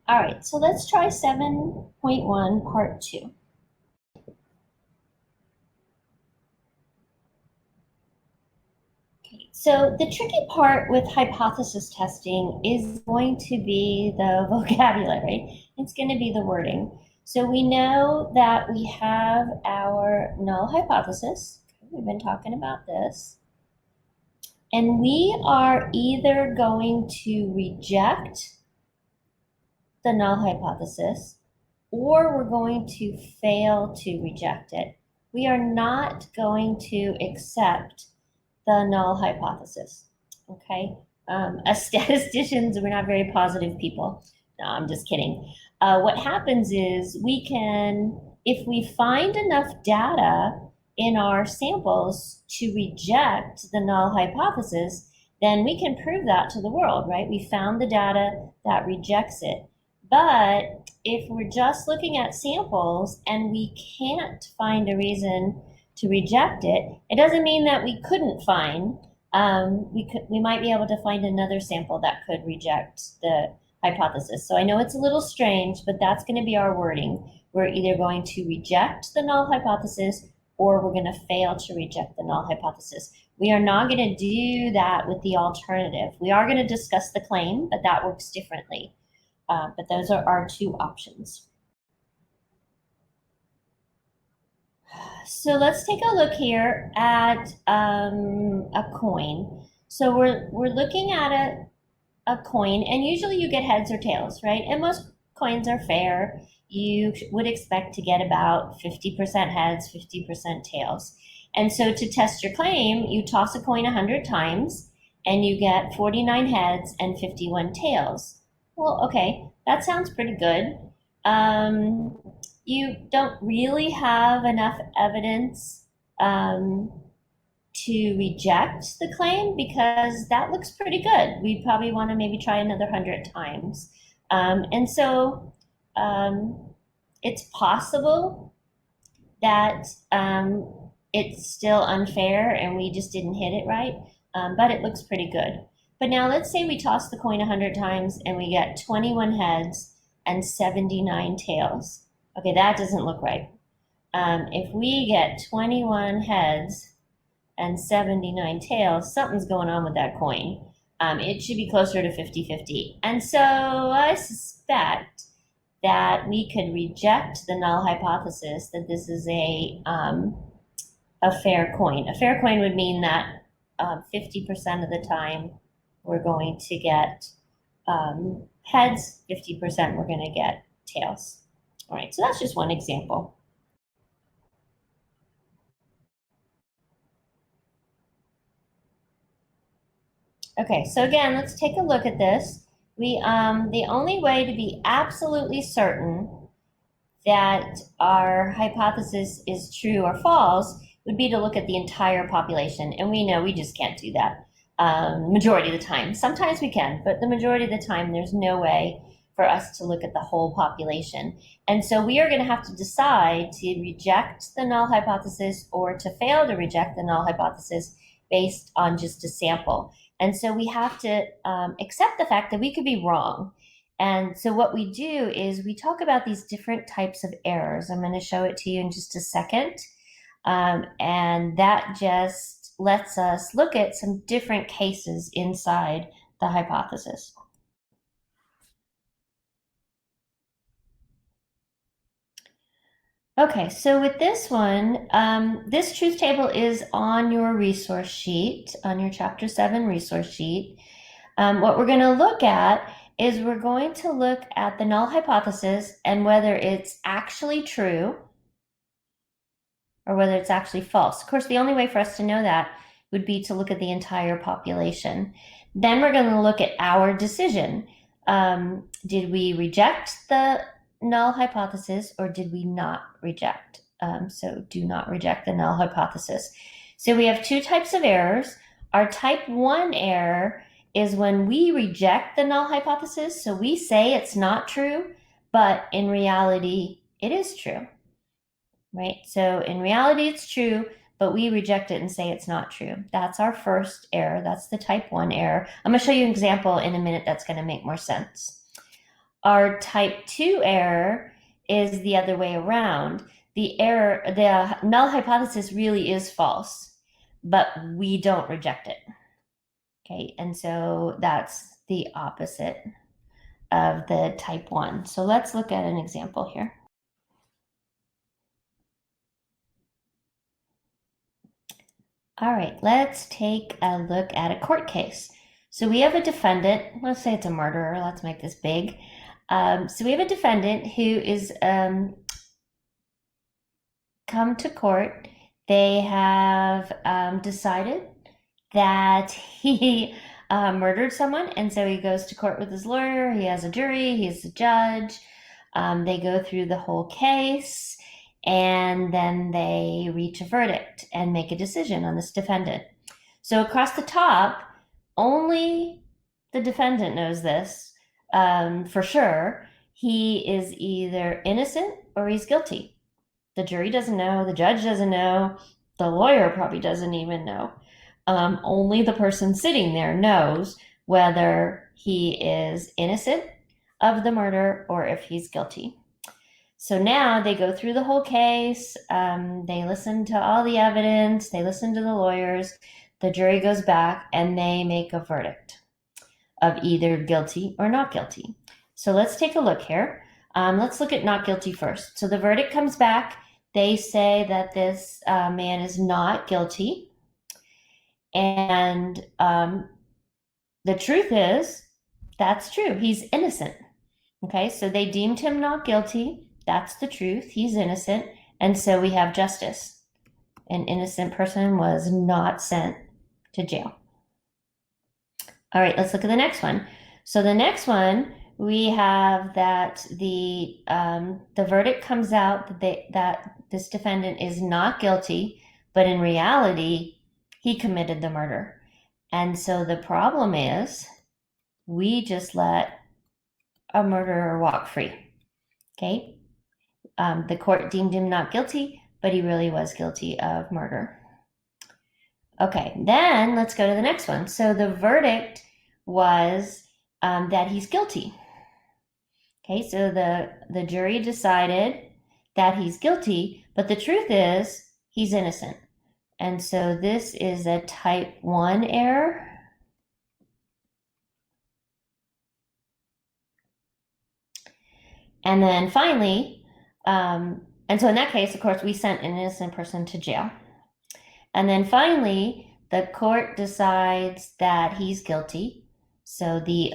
All right, so let's try 7.1 part 2. So the tricky part with hypothesis testing is going to be the vocabulary. It's going to be the wording. So we know that we have our null hypothesis. We've been talking about this. And we are either going to reject the null hypothesis or we're going to fail to reject it. We are not going to accept the null hypothesis. Okay. As statisticians, we're not very positive people. No, I'm just kidding. What happens is if we find enough data in our samples to reject the null hypothesis, then we can prove that to the world, right? We found the data that rejects it. But if we're just looking at samples and we can't find a reason to reject it, it doesn't mean that we couldn't find. We might be able to find another sample that could reject the hypothesis. So I know it's a little strange, but that's going to be our wording. We're either going to reject the null hypothesis or we're going to fail to reject the null hypothesis. We are not going to do that with the alternative. We are going to discuss the claim, but that works differently. But those are our two options. So let's take a look here at a coin. So we're looking at a coin, and usually you get heads or tails, right? And most coins are fair. You would expect to get about 50% heads, 50% tails. And so to test your claim, you toss a coin 100 times and you get 49 heads and 51 tails. Well, okay, that sounds pretty good. Um, you don't really have enough evidence um, to reject the claim because that looks pretty good. We probably want to maybe try another 100 times. And so it's possible that it's still unfair and we just didn't hit it right, but it looks pretty good. But now let's say we toss the coin 100 times and we get 21 heads and 79 tails. Okay, that doesn't look right. If we get 21 heads and 79 tails, something's going on with that coin. It should be closer to 50-50. And so I suspect that we could reject the null hypothesis that this is a fair coin. A fair coin would mean that 50% of the time we're going to get heads, 50% we're going to get tails. All right, so that's just one example. Okay, so again, let's take a look at this. The only way to be absolutely certain that our hypothesis is true or false would be to look at the entire population. And we know we just can't do that majority of the time. Sometimes we can, but the majority of the time, there's no way for us to look at the whole population. And so we are going to have to decide to reject the null hypothesis or to fail to reject the null hypothesis based on just a sample. And so we have to accept the fact that we could be wrong. And so what we do is we talk about these different types of errors. I'm going to show it to you in just a second. And that just lets us look at some different cases inside the hypothesis. Okay, so with this one, this truth table is on your resource sheet, on your Chapter 7 resource sheet. What we're going to look at is we're going to look at the null hypothesis and whether it's actually true or whether it's actually false. Of course, the only way for us to know that would be to look at the entire population. Then we're going to look at our decision. Did we reject the null hypothesis or did we not reject? So do not reject the null hypothesis. So we have two types of errors. Our type 1 error is when we reject the null hypothesis. So we say it's not true, but in reality, it is true, right? So in reality, it's true, but we reject it and say it's not true. That's our first error. That's the type 1 error. I'm going to show you an example in a minute that's going to make more sense. Our type 2 error is the other way around. The null hypothesis really is false, but we don't reject it. Okay, and so that's the opposite of the type 1. So let's look at an example here. All right, let's take a look at a court case. So we have a defendant, let's say it's a murderer, let's make this big. So we have a defendant who is come to court. They have decided that he murdered someone, and so he goes to court with his lawyer. He has a jury, he has a judge. They go through the whole case, and then they reach a verdict and make a decision on this defendant. So across the top, only the defendant knows this for sure. He is either innocent or he's guilty. The jury doesn't know, the judge doesn't know, the lawyer probably doesn't even know. Only the person sitting there knows whether he is innocent of the murder or if he's guilty. So now they go through the whole case, they listen to all the evidence, they listen to the lawyers, the jury goes back and they make a verdict of either guilty or not guilty. So let's take a look here. Let's look at not guilty first. So the verdict comes back. They say that this man is not guilty. And the truth is, that's true. He's innocent. Okay, so they deemed him not guilty. That's the truth. He's innocent. And so we have justice. An innocent person was not sent to jail. All right, let's look at the next one. So the next one, we have that the verdict comes out that this defendant is not guilty, but in reality, he committed the murder. And so the problem is we just let a murderer walk free. Okay? The court deemed him not guilty, but he really was guilty of murder. Okay, then let's go to the next one. So the verdict was that he's guilty. Okay, so the jury decided that he's guilty, but the truth is he's innocent. And so this is a type 1 error. And then finally, and so in that case, of course, we sent an innocent person to jail. And then finally, the court decides that he's guilty. So the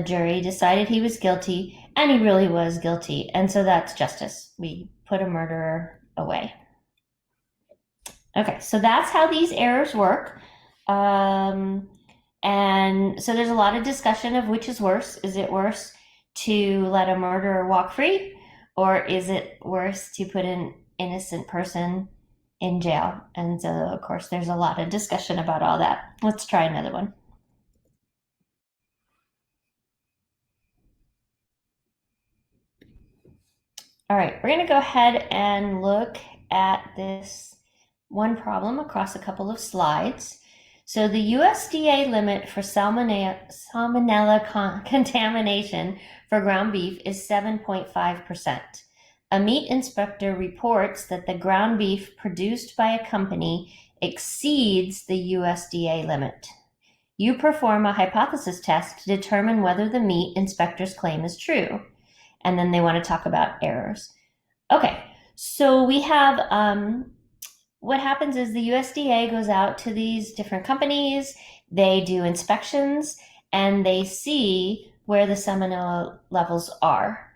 jury decided he was guilty, and he really was guilty. And so that's justice. We put a murderer away. Okay, so that's how these errors work. And so there's a lot of discussion of which is worse. Is it worse to let a murderer walk free, or is it worse to put an innocent person in jail? And so, of course, there's a lot of discussion about all that. Let's try another one. All right, we're going to go ahead and look at this one problem across a couple of slides. So the USDA limit for salmonella contamination for ground beef is 7.5%. A meat inspector reports that the ground beef produced by a company exceeds the USDA limit. You perform a hypothesis test to determine whether the meat inspector's claim is true. And then they want to talk about errors. Okay, so we have what happens is the USDA goes out to these different companies, they do inspections, and they see where the salmonella levels are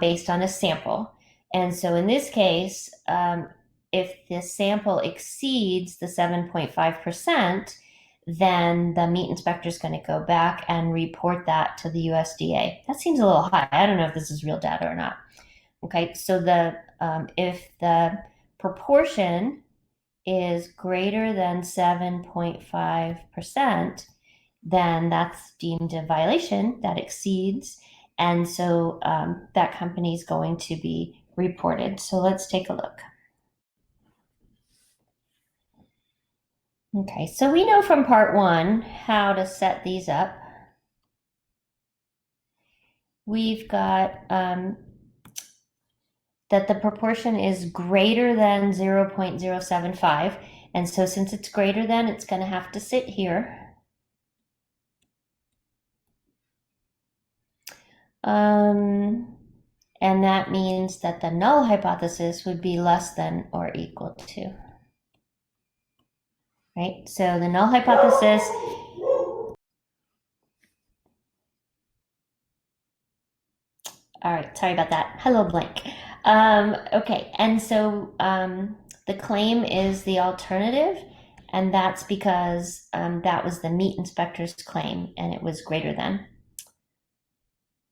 based on a sample. And so in this case, if the sample exceeds the 7.5%, then the meat inspector is going to go back and report that to the USDA. That seems a little high. I don't know if this is real data or not. Okay, so if the proportion is greater than 7.5%, then that's deemed a violation that exceeds, and so that company is going to be reported. So let's take a look. Okay, so we know from part 1 how to set these up. we've got that the proportion is greater than 0.075. And so since it's greater than, it's going to have to sit here. And that means that the null hypothesis would be less than or equal to. Right? So the null hypothesis, all right, sorry about that. Hello, blank. Okay, and so the claim is the alternative, and that's because that was the meat inspector's claim, and it was greater than.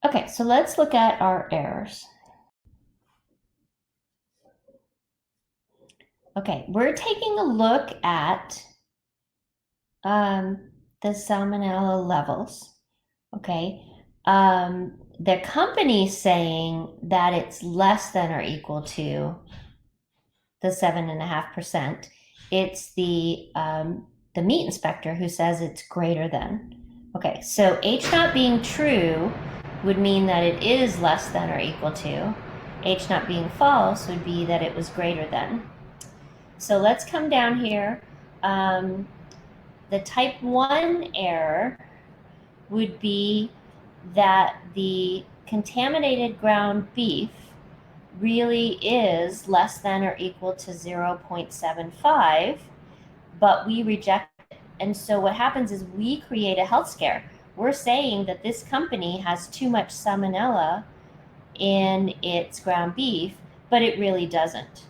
Okay, so let's look at our errors. Okay, we're taking a look at the salmonella levels. Okay, the company's saying that it's less than or equal to the 7.5%. It's the meat inspector who says it's greater than. Okay, so H not being true would mean that it is less than or equal to. H not being false would be that it was greater than. So let's come down here. The type 1 error would be that the contaminated ground beef really is less than or equal to 0.75, but we reject it. And so what happens is we create a health scare. We're saying that this company has too much salmonella in its ground beef, but it really doesn't.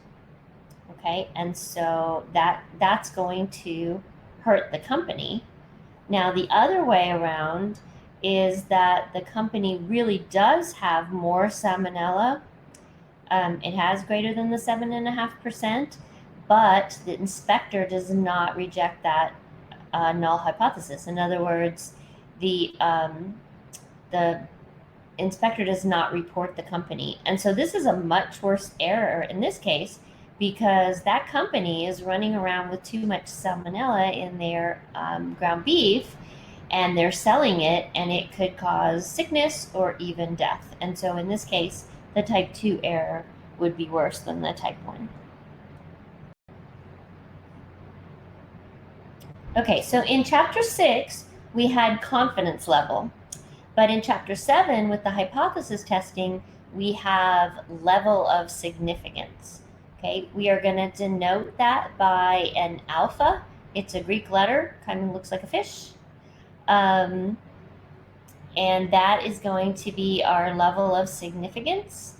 Okay, and so that's going to hurt the company. Now, the other way around is that the company really does have more salmonella. It has greater than the 7.5%, but the inspector does not reject that null hypothesis. In other words, the inspector does not report the company. And so this is a much worse error in this case, because that company is running around with too much salmonella in their ground beef, and they're selling it, and it could cause sickness or even death. And so in this case, the type 2 error would be worse than the type 1. Okay, so in chapter 6, we had confidence level. But in chapter 7, with the hypothesis testing, we have level of significance. Okay, we are going to denote that by an alpha. It's a Greek letter, kind of looks like a fish. And that is going to be our level of significance.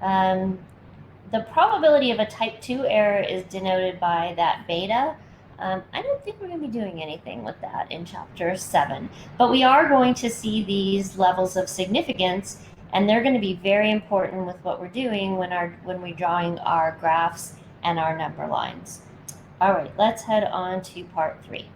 The probability of a type 2 error is denoted by that beta. I don't think we're going to be doing anything with that in chapter 7, but we are going to see these levels of significance, and they're going to be very important with what we're doing when we're drawing our graphs and our number lines. All right, let's head on to part 3.